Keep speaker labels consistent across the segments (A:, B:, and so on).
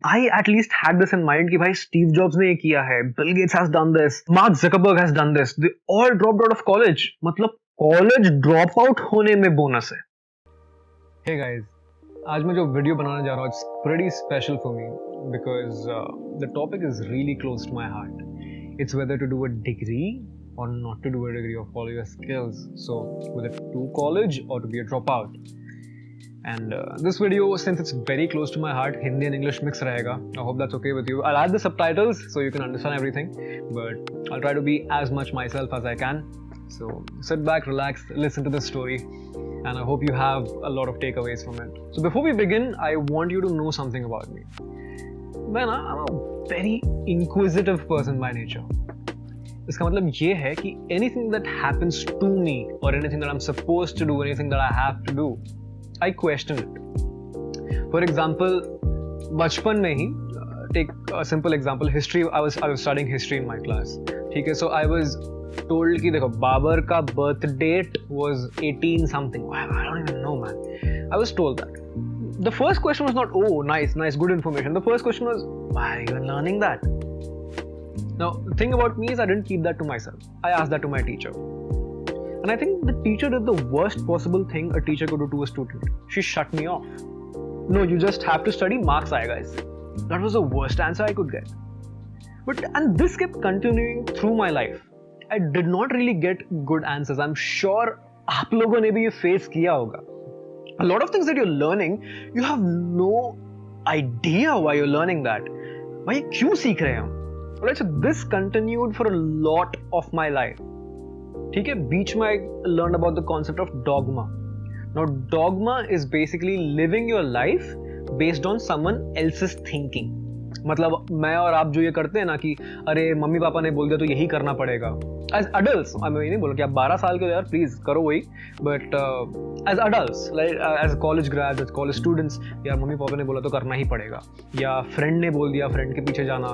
A: I at least had this in mind कि भाई Steve Jobs ने ये किया है, Bill Gates has done this, Mark Zuckerberg has done this, they all dropped out of college. मतलब college drop out होने में bonus है. Hey guys, आज मैं जो वीडियो बनाने जा रहा हूँ, it's pretty special for me because the topic is really close to my heart. It's whether to do a degree or not to do a degree or follow your skills. So whether to do college or to be a dropout. And this video, since it's very close to my heart, Hindi and English mix rahega. I hope that's okay with you. I'll add the subtitles so you can understand everything, but I'll try to be as much myself as I can. So sit back, relax, listen to the story, and I hope you have a lot of takeaways from it. So before we begin, I want you to know something about me. I'm a very inquisitive person by nature. इसका मतलब ये है कि anything that happens to me or anything that I'm supposed to do, anything that I have to do, I question it. For example, बचपन में ही, take a simple example, history. I was studying history in my class. ठीक है, so I was told कि देखो बाबर का birth date was 18 something. I don't even know, man. I was told that. The first question was not, oh, nice, good information. The first question was, why are you learning that? Now, the thing about me is I didn't keep that to myself. I asked that to my teacher. And I think the teacher did the worst possible thing a teacher could do to a student. She shut me off. No, you just have to study, marks aayega is. That was the worst answer I could get. And this kept continuing through my life. I did not really get good answers. I'm sure आप लोगों ने भी ये face किया होगा. A lot of things that you're learning, you have no idea why you're learning that. भाई क्यों सीख रहे हैं हम? Alright, so this continued for a lot of my life. ठीक है, बीच में I learned about the concept of dogma. Now, dogma is basically living your life based on someone else's thinking. मतलब मैं और आप जो ये करते हैं ना कि अरे मम्मी पापा ने बोल दिया तो यही करना पड़ेगा. As adults, मैं ये नहीं बोल रहा कि आप 12 साल के हो यार, प्लीज करो वही. But as adults, like as college grads, as college students, यार मम्मी पापा ने बोला तो करना ही पड़ेगा. या फ्रेंड ने बोल दिया, फ्रेंड के पीछे जाना.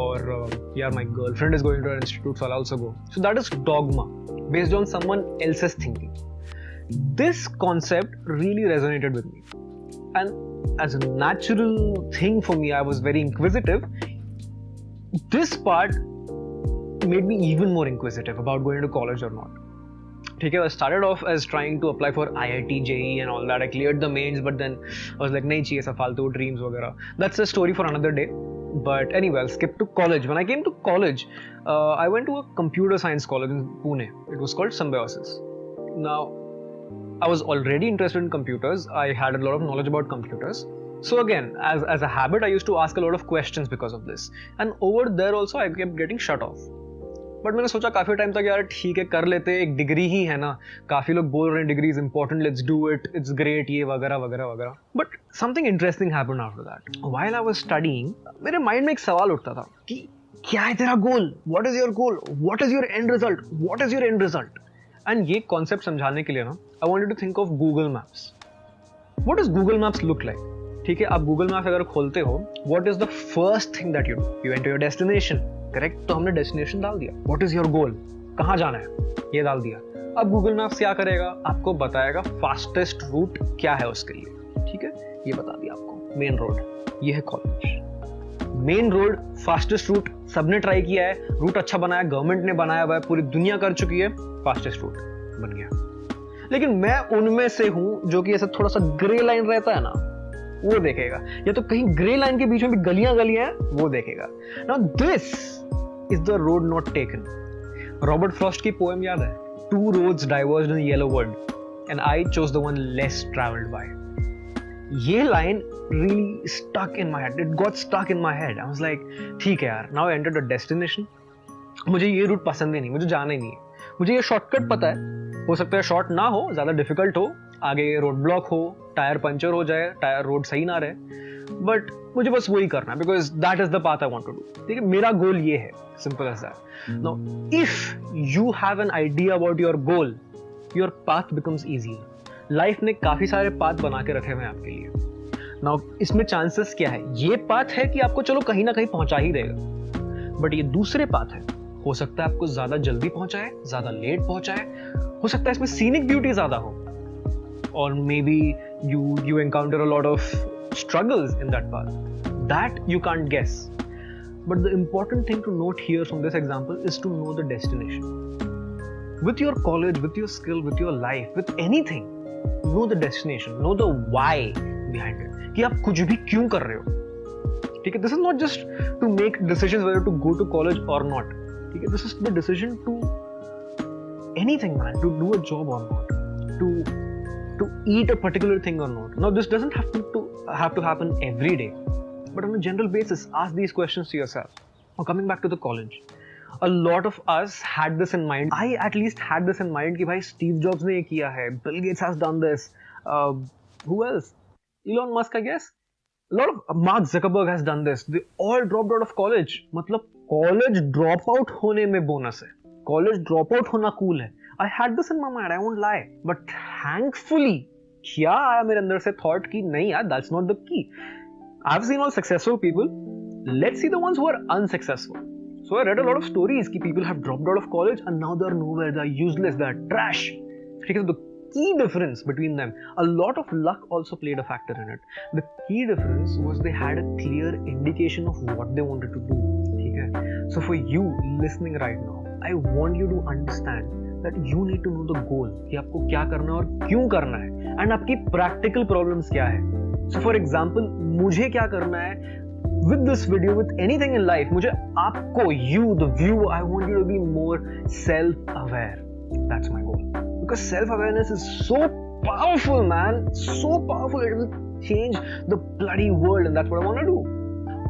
A: और यार my girlfriend is going to an institute, so I'll also go. So that is dogma, based on someone else's thinking. This concept really resonated with me. And as a natural thing for me, I was very inquisitive. This part made me even more inquisitive about going to college or not. ठीक है, I started off as trying to apply for IIT, JEE and all that. I cleared the mains, but then I was like, नहीं चाहिए ऐसा फालतू dreams वगैरह. That's a story for another day. But anyway, I'll skip to college. When I came to college, I went to a computer science college in Pune. It was called Symbiosis. Now, I was already interested in computers. I had a lot of knowledge about computers. So again, as a habit, I used to ask a lot of questions because of this. And over there also, I kept getting shut off. But मैंने सोचा काफी time तक यार ठीक है कर लेते, एक डिग्री ही है ना, काफी लोग बोल रहे हैं degree is important, let's do it, it's great, ये वगैरह वगैरह वगैरह. But something interesting happened after that. While I was studying, मेरे माइंड में एक सवाल उठता था कि क्या है तेरा goal, what is your goal, what is your end result, what is your end result. And ये कॉन्सेप्ट समझाने के लिए ना, I wanted to think of Google Maps. What does Google maps look like? ठीक है, आप गूगल मैप्स अगर खोलते हो, what is the first thing that you do? You enter your destination, correct? तो हमने डेस्टिनेशन डाल दिया. व्हाट इज योर गोल, कहाँ जाना है, ये डाल दिया. अब गूगल मैप्स क्या करेगा? आपको बताएगा फास्टेस्ट रूट क्या है उसके लिए. ठीक है, ये बता दिया आपको. मेन रोड, ये है college. Main road, fastest route, सबने ट्राई किया है, रूट अच्छा बनाया, गवर्नमेंट ने बनाया हुआ है, पूरी दुनिया कर चुकी है, फास्टेस्ट रूट बन गया. लेकिन मैं उनमें से हूं जो कि ऐसा थोड़ा सा ग्रे लाइन रहता है ना, वो देखेगा, या तो कहीं ग्रे लाइन के बीच में भी गलियां हैं, वो देखेगा. Now this is the road not taken. Robert Frost की पोएम याद है? Two roads diverged in yellow world and I chose the one less travelled by. ये line really stuck in my head. It got stuck in my head. I was like, ठीक है यार, now I entered a destination. मुझे ये root पसंद ही नहीं, मुझे जाना ही नहीं है. मुझे ये शॉर्टकट पता है, हो सकता है शॉर्ट ना हो, ज़्यादा डिफिकल्ट हो, आगे रोड ब्लॉक हो, टायर पंचर हो जाए, टायर रोड सही ना रहे, बट मुझे बस वही करना है because that is the path I want to do. ठीक है, मेरा गोल ये है, simple as that. Now if you have an idea about your goal, your path becomes easier. Life ने काफी सारे पाथ बना के रखे हुए हैं आपके लिए. नाउ इसमें चांसेस क्या है? ये पाथ है कि आपको चलो कहीं ना कहीं पहुंचा ही देगा, बट ये दूसरे पाथ है, हो सकता है आपको ज्यादा जल्दी पहुंचाए, ज्यादा लेट पहुंचाए, हो सकता है इसमें सीनिक ब्यूटी ज्यादा हो, और may be you encounter a lot of struggles in that path. that you can't guess. But the important thing to note here from this example is to know the destination. With your college, with your skill, with your life, with anything, know the destination, know the why behind it. कि आप कुछ भी क्यों कर रहे हो. ठीक है, this is not just to make decisions whether to go to college or not. ठीक है, this is the decision to anything, man, to do a job or not, to eat a particular thing or not. Now this doesn't have to happen every day, but on a general basis, ask these questions to yourself. Now coming back to the college, a lot of us had this in mind. I at least had this in mind कि भाई Steve Jobs ने ये किया है, Bill Gates has done this, who else? Elon Musk, I guess. A lot of Mark Zuckerberg has done this. They all dropped out of college. मतलब college drop out होने में bonus है. College drop out होना cool है. I had this in my mind, I won't lie. But thankfully, क्या आया मेरे अंदर से thought कि नहीं यार, that's not the key. I've seen all successful people. Let's see the ones who are unsuccessful. So I read a lot of stories कि people have dropped out of college and now they're nowhere, they're useless, they're trash. Because the key difference between them, a lot of luck also played a factor in it. The key difference was they had a clear indication of what they wanted to do. Okay? So for you listening right now, I want you to understand that you need to know the goal, कि आपको क्या करना है और क्यों करना है, and आपकी practical problems क्या है. So for example, मुझे क्या करना है with this video, with anything in life, मुझे आपको, you, the viewer, I want you to be more self-aware. That's my goal. Because self-awareness is so powerful, man. So powerful, it will change the bloody world, and that's what I want to do.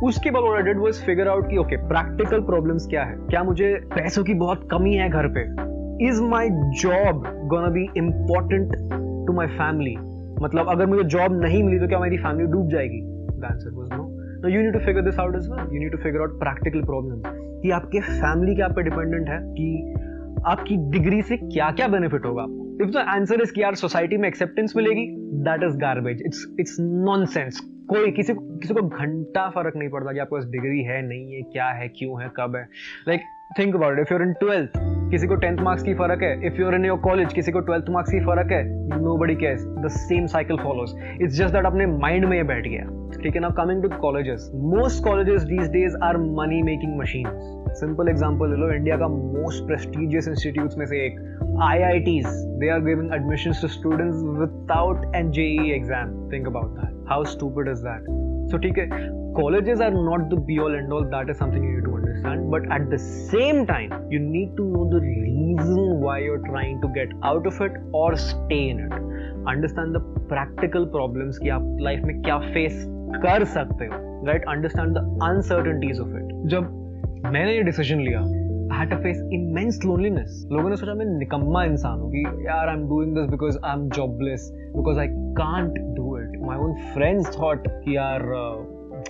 A: उसके बाद what I did was figure out कि okay, practical problems क्या है. क्या मुझे पैसों की बहुत कमी है घर पे? Is my job gonna be important to my family? मतलब अगर मुझे जॉब नहीं मिली तो क्या मेरी फैमिली डूब जाएगी? The answer was no. Now you need to figure this out as well. You need to figure out practical problems. कि आपके फैमिली क्या आप पे डिपेंडेंट है, कि आपकी डिग्री से क्या क्या बेनिफिट होगा आपको. If the answer is कि यार सोसाइटी में एक्सेप्टेंस मिलेगी, that is garbage. It's nonsense. कोई किसी को घंटा फर्क नहीं पड़ता कि आपके पास डिग्री है नहीं है, क्या है, क्यों है, कब है. Like think about it. If you're in 12th, किसी को 10th मार्क्स की फर्क है. If you're in your college, किसी को 12th मार्क्स की फर्क है. Nobody cares. The same cycle follows. It's just that अपने माइंड में ये बैठ गया. ठीक है. Now coming to colleges, most colleges these days are money making machines. Simple example ले लो, इंडिया का most prestigious institutes में से एक IITs, they are giving admissions to students without an JEE exam. Think about that. How stupid is that? So ठीक है, colleges are not the be all end all. That is something you need to understand. But at the same time, you need to know the reason why you're trying to get out of it or stay in it. Understand the practical problems कि आप life में क्या face कर सकते हो. Right? Understand the uncertainties of it. जब मैंने ये डिसीजन लिया, I had to face immense loneliness. लोगों ने सोचा मैं निकम्मा इंसान हूँ कि यार I'm doing this because I'm jobless, because I can't do it. My own friends thought कि यार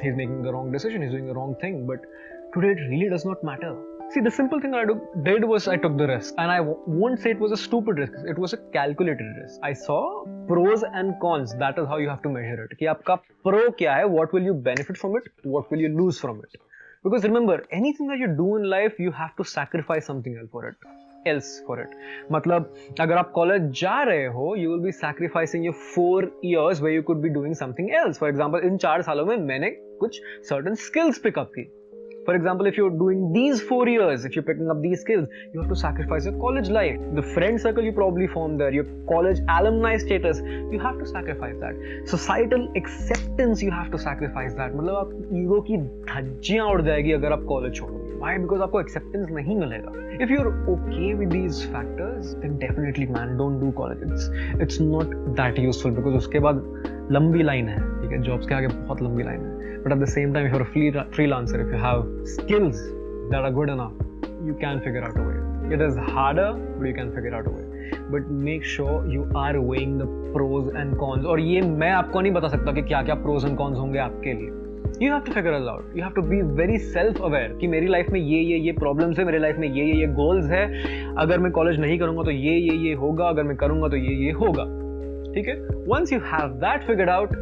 A: he's making the wrong decision, he's doing the wrong thing. But today it really does not matter. See, the simple thing I did was I took the risk, and I won't say it was a stupid risk. It was a calculated risk. I saw pros and cons. That is how you have to measure it. कि आपका pro क्या है? What will you benefit from it? What will you lose from it? Because remember, anything that you do in life, you have to sacrifice something else for it. मतलब अगर आप college जा रहे हो, you will be sacrificing your 4 years where you could be doing something else. For example, इन 4 सालों में मैंने कुछ certain skills pick up की. For example, if you're doing these 4 years, if you're picking up these skills, you have to sacrifice your college life. The friend circle you probably formed there, your college alumni status, you have to sacrifice that. Societal acceptance, you have to sacrifice that. मतलब आप ego की धज्जियां उड़ जाएगी अगर आप college छोड़ोगे. Why? Because आपको acceptance नहीं मिलेगा. If you're okay with these factors, then definitely, man, don't do college. It's not that useful because उसके बाद लंबी लाइन है. ठीक है, जॉब्स के आगे बहुत लंबी लाइन है. But at the same time, if you're a freelancer, if you have skills that are good enough, you can figure out a way. It is harder, but you can figure out a way. But make sure you are weighing the pros and cons. और ये मैं आपको नहीं बता सकता कि क्या क्या pros and cons होंगे आपके लिए. You have to figure it out. You have to be very self-aware कि मेरी लाइफ में ये problems है, मेरी लाइफ में ये goals है. अगर मैं कॉलेज नहीं करूँगा तो ये होगा, अगर मैं करूँगा तो ये होगा. ठीक है? Once you have that figured out,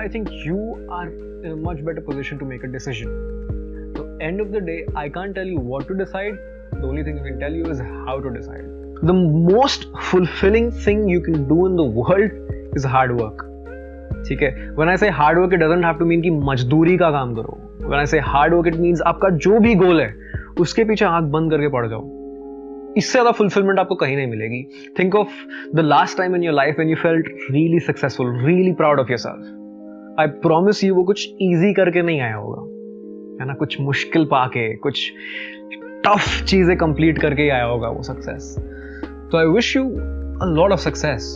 A: I think you are in a much better position to make a decision. So end of the day, I can't tell you what to decide. The only thing I can tell you is how to decide. The most fulfilling thing you can do in the world is hard work. ठीक है. When I say hard work, it doesn't have to mean कि मजदूरी का काम करो. When I say hard work, it means आपका जो भी गोल है उसके पीछे आंख बंद करके पड़ जाओ. इससे ज़्यादा फुलफिलमेंट आपको कहीं नहीं मिलेगी. Think of the last time in your life when you felt really successful, really proud of yourself. I promise you वो कुछ easy करके नहीं आया होगा, है ना. कुछ मुश्किल पाके, कुछ टफ चीज़ें कंप्लीट करके ही आया होगा वो success. So I wish you a lot of success,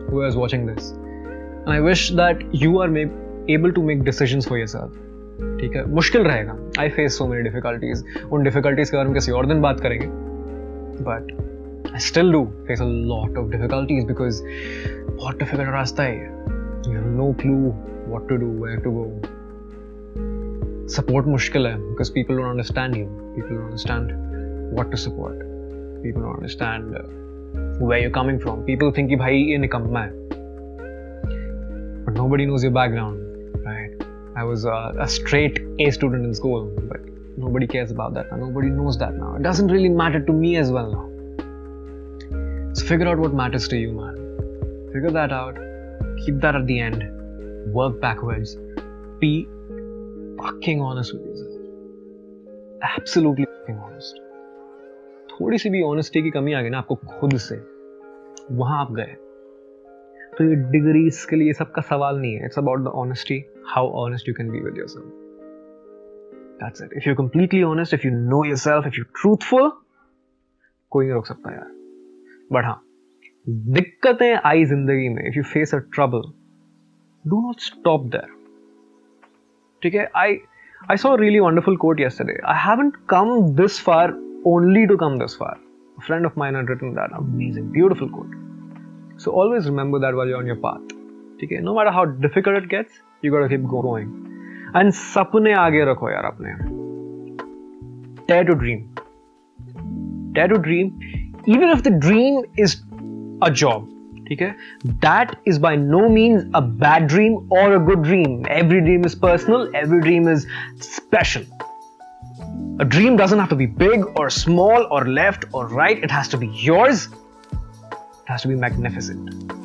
A: who is watching this. And I wish that you are able to make decisions for yourself. ठीक है, मुश्किल रहेगा. I face so many difficulties. उन difficulties के बारे में किसी और दिन बात करेंगे. But I still do face a lot of difficulties because बहुत difficult रास्ता है. You have no clue what to do, where to go. Support मुश्किल है because people don't understand you. People don't understand what to support. People don't understand where you're coming from. People think कि भाई ये निकम्मा है. But nobody knows your background, right? I was a straight A student in school, but nobody cares about that now. Nobody knows that now. It doesn't really matter to me as well now. So figure out what matters to you, man. Figure that out. Keep that at the end. Work backwards. Be fucking honest with yourself. Absolutely fucking honest. थोड़ी सी भी honesty की कमी आ गई ना आपको खुद से, वहां आप गए. तो ये डिग्रीज के लिए सबका सवाल नहीं है. It's about the honesty, how honest you can be with yourself. That's it. If you completely honest, if you know yourself, if you truthful, कोई नहीं रोक सकता यार. बट हाँ, दिक्कतें आई जिंदगी में, if you face a trouble, do not stop there. ठीक है. I saw a really wonderful quote yesterday. I haven't come this far only to come this far. A friend of mine had written that amazing, beautiful quote. So always remember that while you're on your path. ठीक है. No matter how difficult it gets, you gotta keep going. And सपने आगे रखो यार अपने. Dare to dream. Dare to dream, even if the dream is a job. ठीक है. That is by no means a bad dream or a good dream. Every dream is personal. Every dream is special. A dream doesn't have to be big or small or left or right. It has to be yours. It has to be magnificent.